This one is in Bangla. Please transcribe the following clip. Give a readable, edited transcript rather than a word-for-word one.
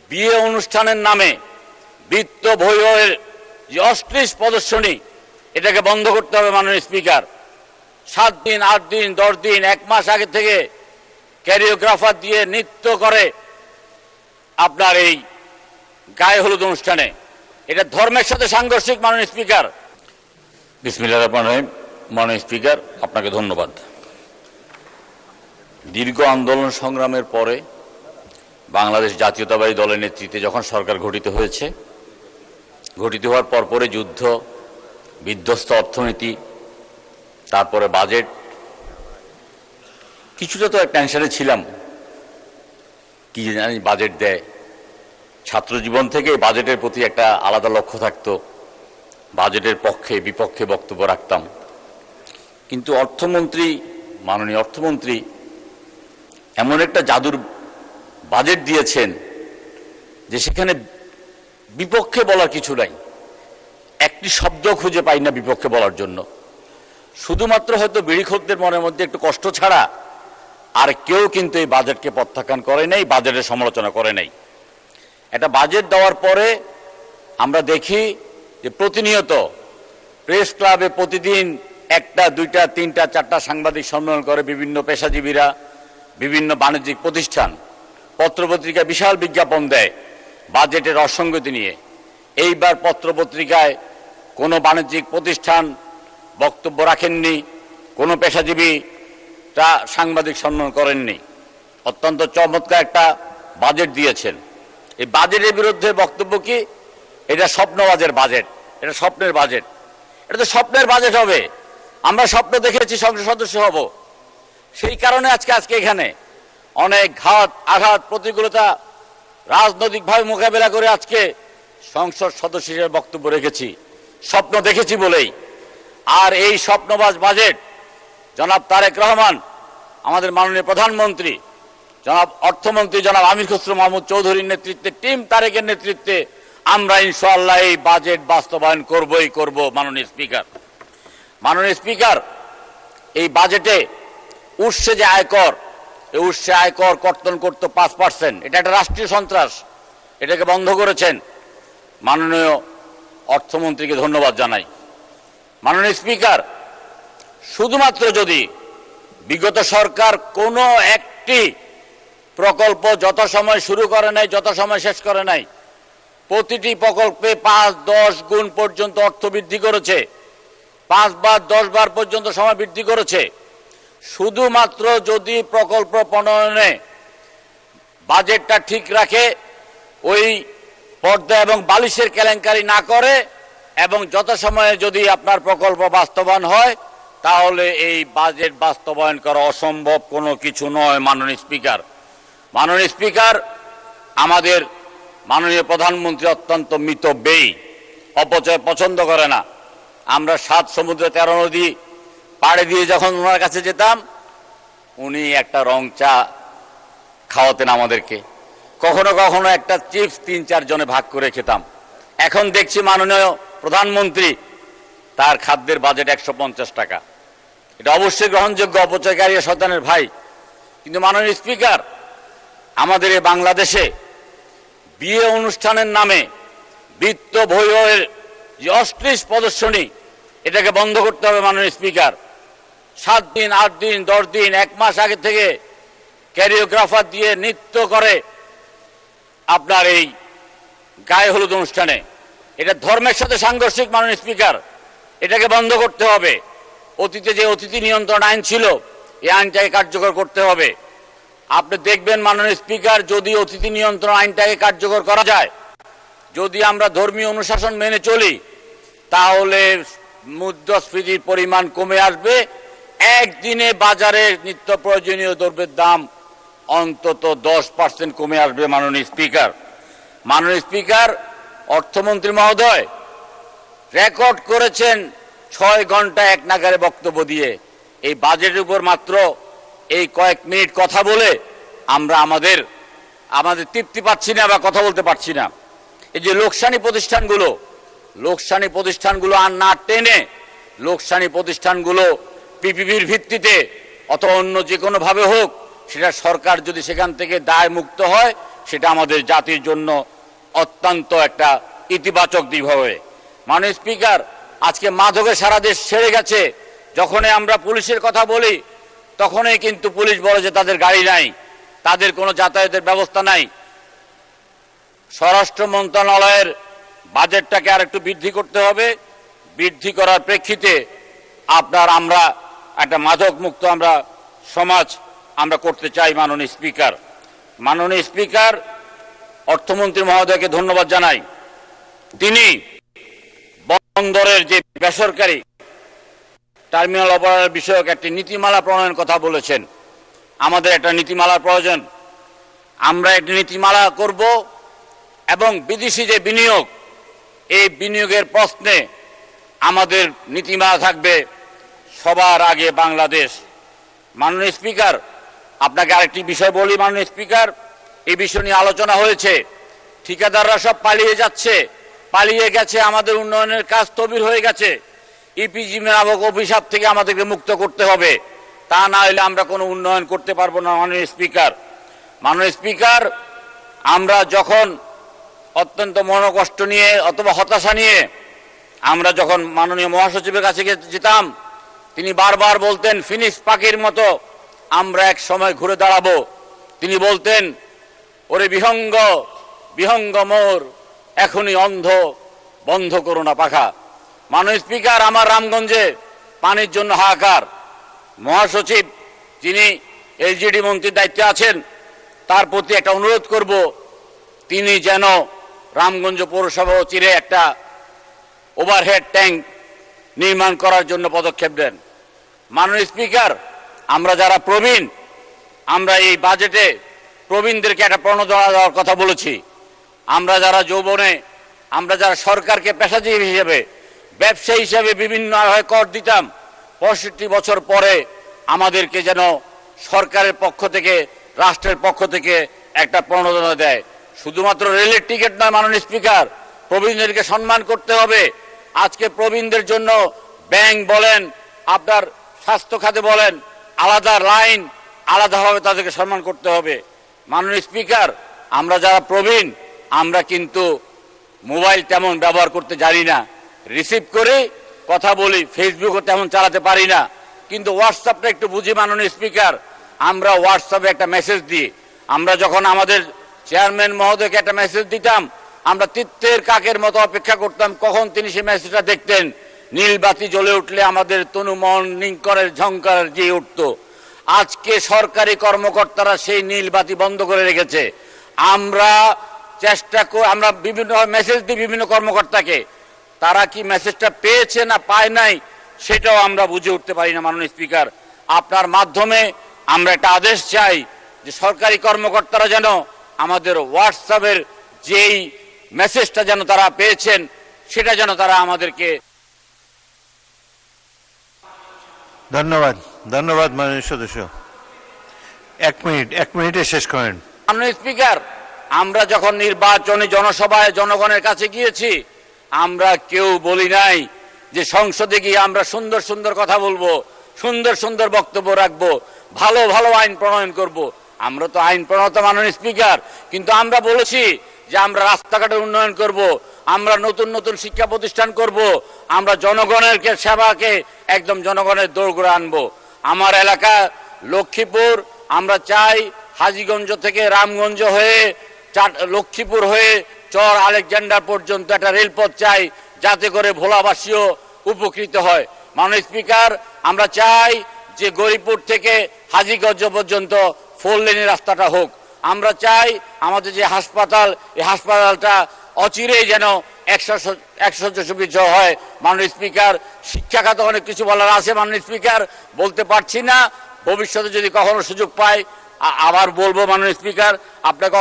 বিয়ে অনুষ্ঠানের নামে বিত্ত বৈভবের যে অশ্লীল প্রদর্শনী, এটাকে বন্ধ করতে হবে মাননীয় স্পিকার। 7 দিন 8 দিন 10 দিন 1 মাস আগে থেকে ক্যারিওগ্রাফার দিয়ে নৃত্য করে আপনার এই গায়ে হলুদ অনুষ্ঠানে, এটা ধর্মের সাথে সাংঘর্ষিক। মাননীয় স্পিকার, বিসমিল্লাহির রহমানির রহিম। মাননীয় স্পিকার, আপনাকে ধন্যবাদ। দীর্ঘ আন্দোলন সংগ্রামের পরে বাংলাদেশ জাতীয়তাবাদী দলের নেতৃত্বে যখন সরকার গঠিত হয়েছে, গঠিত হওয়ার পরপরে যুদ্ধ, বিধ্বস্ত অর্থনীতি, তারপরে বাজেট, কিছুটা তো টেনশনে ছিলাম, কি জানি বাজেট দেয়। ছাত্র জীবন থেকে বাজেটের প্রতি একটা আলাদা লক্ষ্য থাকতো, বাজেটের পক্ষে বিপক্ষে বক্তব্য রাখতাম। কিন্তু অর্থমন্ত্রী, মাননীয় অর্থমন্ত্রী এমন একটা জাদুর বাজেট দিয়েছেন যে সেখানে বিপক্ষে বলার কিছু নাই, একটি শব্দ খুঁজে পাই না বিপক্ষে বলার জন্য। শুধুমাত্র হয়তো বিড়িখোরদের মনের মধ্যে একটু কষ্ট ছাড়া আর কেউ কিন্তু এই বাজেটকে প্রত্যাখ্যান করে নাই, বাজেটের সমালোচনা করে নাই। একটা বাজেট দেওয়ার পরে আমরা দেখি যে প্রতিনিয়ত প্রেস ক্লাবে প্রতিদিন 1টা 2টা 3টা 4টা সাংবাদিক সম্মেলন করে বিভিন্ন পেশাজীবীরা, বিভিন্ন বাণিজ্যিক প্রতিষ্ঠান, পত্রপত্রিকা বিশাল বিজ্ঞাপন দেয় বাজেটের অসঙ্গতি নিয়ে। এইবার পত্রপত্রিকায় কোনো বাণিজ্যিক প্রতিষ্ঠান বক্তব্য রাখেননি, কোনো পেশাজীবীরা সাংবাদিক সম্মেলন করেননি। অত্যন্ত চমৎকার একটা বাজেট দিয়েছেন। এই বাজেটের বিরুদ্ধে বক্তব্য কি? এটা স্বপ্নবাজের বাজেট, এটা স্বপ্নের বাজেট। এটা তো স্বপ্নের বাজেট হবে। আমরা স্বপ্ন দেখেছি সংসদ সদস্য হব, সেই কারণে আজকে এখানে অনেক ঘাত আঘাত প্রতিকূলতা রাজনৈতিকভাবে মোকাবেলা করে আজকে সংসদ সদস্য হিসেবে বক্তব্য রেখেছি, স্বপ্ন দেখেছি বলেই। আর এই স্বপ্নবাজ বাজেট জনাব তারেক রহমান, আমাদের মাননীয় প্রধানমন্ত্রী, জনাব অর্থমন্ত্রী জনাব আমির খসরু মাহমুদ চৌধুরীর নেতৃত্বে, টিম তারেকের নেতৃত্বে আমরা ইনশাআল্লাহ এই বাজেট বাস্তবায়ন করবই করব। মাননীয় স্পিকার, এই বাজেটে উৎসে যে আয়কর, এই উৎসে আয়কর কর্তন করতে 5%, এটা একটা রাষ্ট্রীয় সন্ত্রাস, এটাকে বন্ধ করেছেন। মাননীয় অর্থমন্ত্রীকে ধন্যবাদ জানাই। মাননীয় স্পিকার, শুধুমাত্র যদি বিগত সরকার কোনো একটি প্রকল্প যত সময় শুরু করে নাই, যত সময় শেষ করে নাই, প্রতিটি প্রকল্পে 5-10 গুণ পর্যন্ত অর্থ বৃদ্ধি করেছে, 5 বার 10 বার পর্যন্ত সময় বৃদ্ধি করেছে। শুধুমাত্র যদি প্রকল্প প্রণয়নে বাজেটটা ঠিক রাখে, ওই পর্দা এবং বালিশের কেলেঙ্কারি না করে, এবং যত সময়ে যদি আপনার প্রকল্প বাস্তবায়ন হয়, তাহলে এই বাজেট বাস্তবায়ন করা অসম্ভব কোনো কিছু নয়। মাননীয় স্পিকার, আমাদের মাননীয় প্রধানমন্ত্রী অত্যন্ত মিতব্যয়ী, অপচয় পছন্দ করে না। আমরা 7 সমুদ্র 13 নদী পাড়ে দিয়ে যখন ওনার কাছে যেতাম, উনি একটা রং চা খাওয়াতেন আমাদেরকে, কখনো কখনো একটা চিপস 3-4 জনে ভাগ করে খেতাম। এখন দেখছি মাননীয় প্রধানমন্ত্রী, তার খাদ্যের বাজেট 150 টাকা। এটা অবশ্যই গ্রহণযোগ্য, অপচয়কারী শয়তানের ভাই। কিন্তু মাননীয় স্পিকার, আমাদের এই বাংলাদেশে বিয়ে অনুষ্ঠানের নামে বিত্ত বৈভবের যে অশ্লীল প্রদর্শনী, এটাকে বন্ধ করতে হবে। মাননীয় স্পিকার, 7 দিন 8 দিন 10 দিন 1 মাস আগে থেকে ক্যারিওগ্রাফার দিয়ে নৃত্য করে আপনার এই গায়ে হলুদ অনুষ্ঠানে, এটা ধর্মের সাথে সাংঘর্ষিক। মাননীয় স্পিকার, এটাকে বন্ধ করতে হবে। অতীতে যে অতিথি নিয়ন্ত্রণ আইন ছিল, এই আইনটাকে কার্যকর করতে হবে। আপনি দেখবেন মাননীয় স্পিকার, যদি অতিথি নিয়ন্ত্রণ আইনটাকে কার্যকর করা যায়, যদি আমরা ধর্মীয় অনুশাসন মেনে চলি, তাহলে মুদ্রাস্ফীতির পরিমাণ কমে আসবে। একদিনে বাজারে নিত্য প্রয়োজনীয় দ্রব্যের দাম অন্তত 10% কমে আসবে। মাননীয় স্পিকার, অর্থমন্ত্রী মহোদয় রেকর্ড করেছেন 6 ঘন্টা এক নাগারে বক্তব্য দিয়ে। এই বাজেটের উপর মাত্র এই কয়েক মিনিট কথা বলে আমরা আমাদের তৃপ্তি পাচ্ছি না বা কথা বলতে পারছি না। এই যে লোকসানি প্রতিষ্ঠানগুলো আর না টেনে, লোকসানি প্রতিষ্ঠানগুলো পিপিপির ভিত্তিতে অথবা অন্য যে কোনো ভাবে হোক, সেটা সরকার যদি সেখান থেকে দায় মুক্ত হয়, সেটা আমাদের জাতির জন্য অত্যন্ত একটা ইতিবাচক দিক হবে। মাননীয় স্পিকার, আজকে মাদকে সারা দেশ ছেড়ে গেছে। যখনই আমরা পুলিশের কথা বলি তখনই কিন্তু পুলিশ বলে যে তাদের গাড়ি নাই, তাদের কোনো যাতায়াতের ব্যবস্থা নাই। স্বরাষ্ট্র মন্ত্রণালয়ের বাজেটটাকে আর একটু বৃদ্ধি করতে হবে। বৃদ্ধি করার প্রেক্ষিতে আমরা একটা মাদক মুক্ত আমরা সমাজ আমরা করতে চাই। মাননীয় স্পিকার, অর্থমন্ত্রী মহোদয়কে ধন্যবাদ জানাই। তিনি বন্দরের যে বেসরকারি টার্মিনাল অপারেটর বিষয়ক একটি নীতিমালা প্রণয়নের কথা বলেছেন। আমাদের একটা নীতিমালার প্রয়োজন। আমরা একটি নীতিমালা করব এবং বিদেশি যে বিনিয়োগ, এই বিনিয়োগের প্রশ্নে আমাদের নীতিমালা থাকবে সবার আগে বাংলাদেশ। মাননীয় স্পিকার, আপনাকে আরেকটি বিষয় বলি। মাননীয় স্পিকার, এই বিষয় নিয়ে আলোচনা হয়েছে। ঠিকাদাররা সব পালিয়ে গেছে, আমাদের উন্নয়নের কাজ স্থবির হয়ে গেছে। ইপিজি নামক অভিশাপ থেকে আমাদেরকে মুক্ত করতে হবে, তা না হলে আমরা কোনো উন্নয়ন করতে পারবো না। মাননীয় স্পিকার, আমরা যখন অত্যন্ত মনোকষ্ট নিয়ে অথবা হতাশা নিয়ে আমরা যখন মাননীয় মহাসচিবের কাছে যেতাম, তিনি বারবার বলতেন ফিনিশ পাখির মতো আমরা এক সময় ঘুরে দাঁড়াবো। তিনি বলতেন, ওরে বিহঙ্গ মোর এখনই অন্ধ, বন্ধ করো না পাখা। মাননীয় স্পিকার, আমার রামগঞ্জে পানির জন্য হাহাকার। মহাসচিব যিনি এলজিডি মন্ত্রীর দায়িত্বে আছেন, তার প্রতি একটা অনুরোধ করব, তিনি যেন রামগঞ্জ পৌরসভা চিরে একটা ওভারহেড ট্যাঙ্ক নির্মাণ করার জন্য পদক্ষেপ দেন। মাননীয় স্পিকার, আমরা যারা প্রবীণ, আমরা এই বাজেটে প্রবীণদেরকে একটা প্রণোদনা দেওয়ার কথা বলেছি। আমরা যারা যৌবনে, আমরা যারা সরকারকে পেশাজীবী হিসেবে, ব্যবসায়ী হিসেবে বিভিন্ন কর দিতাম, 65 বছর পরে আমাদেরকে যেন সরকারের পক্ষ থেকে, রাষ্ট্রের পক্ষ থেকে একটা প্রণোদনা দেয়। শুধুমাত্র রেলের টিকিট নয় মাননীয় স্পিকার, প্রবীণদেরকে সম্মান করতে হবে। আজকে প্রবীণদের জন্য ব্যাংক বলেন, আপনার স্বাস্থ্য খাতে বলেন, আলাদা লাইন, আলাদাভাবে তাদেরকে সম্মান করতে হবে। মাননীয় স্পিকার, আমরা যারা প্রবীণ, আমরা কিন্তু মোবাইল তেমন ব্যবহার করতে জানি না, রিসিভ করি, কথা বলি, ফেসবুকও তেমন চালাতে পারি না, কিন্তু হোয়াটসঅ্যাপটা একটু বুঝি। মাননীয় স্পিকার, আমরা হোয়াটসঅ্যাপে একটা মেসেজ দিই। আমরা যখন আমাদের চেয়ারম্যান মহোদয়কে একটা মেসেজ দিতাম, আমরা তিত্তের কাকের মতো অপেক্ষা করতাম কখন তিনি সেই মেসেজটা দেখতেন। নীল বাতি জ্বলে উঠলে আমাদের তনু মন নিঙ্করের ঝঙ্কার দিয়ে উঠত। আজকে সরকারি কর্মকর্তারা সেই নীল বাতি বন্ধ করে রেখেছে। আমরা আমরা বিভিন্ন মেসেজ দিই বিভিন্ন কর্মকর্তাকে, তারা কি মেসেজটা পেয়েছে না পায় নাই সেটাও আমরা বুঝে উঠতে পারি না। মাননীয় স্পিকার, আপনার মাধ্যমে আমরা একটা আদেশ চাই যে সরকারি কর্মকর্তারা যেন আমাদের হোয়াটসঅ্যাপের যেই মেসেজটা যেন তারা পেয়েছেন সেটা যেন তারা আমাদেরকে। ধন্যবাদ মাননীয় সদস্য। 1 মিনিটে শেষ করেন। মাননীয় স্পিকার, আমরা যখন নির্বাচনী জনসভায় জনগণের কাছে গিয়েছি, আমরা কেউ বলি নাই যে সংসদে গিয়ে আমরা সুন্দর সুন্দর কথা বলবো, সুন্দর সুন্দর বক্তব্য রাখবো, ভালো ভালো আইন প্রণয়ন করব। আমরা তো আইন প্রণয়তা মাননীয় স্পিকার, কিন্তু আমরা বলেছি যে আমরা রাস্তাঘাটের উন্নয়ন করব, আমরা নতুন নতুন শিক্ষা প্রতিষ্ঠান করব, আমরা জনগণের সেবাকে একদম জনগণের দোরগোড়ায় আনবো। আমার এলাকা লক্ষ্মীপুর, আমরা চাই হাজীগঞ্জ থেকে রামগঞ্জ হয়ে লক্ষ্মীপুর হয়ে চর আলেকজান্ডার পর্যন্ত একটা রেলপথ চাই, যাতে করে ভোলাবাসীও উপকৃত হয়। মাননীয় স্পিকার, আমরা চাই যে গরিপুর থেকে হাজীগঞ্জ পর্যন্ত 4 লেনের রাস্তাটা হোক। আমরা চাই আমাদের যে হাসপাতাল, এই হাসপাতালটা অচিরেই যেন 100 সুবিধা হয়। মাননীয় স্পিকার, শিক্ষা খাতে অনেক কিছু বলার আছে মাননীয় স্পিকার, বলতে পারছি না, ভবিষ্যতে যদি কখনো সুযোগ পাই আবার বলবো। মাননীয় স্পিকার, আপনাকে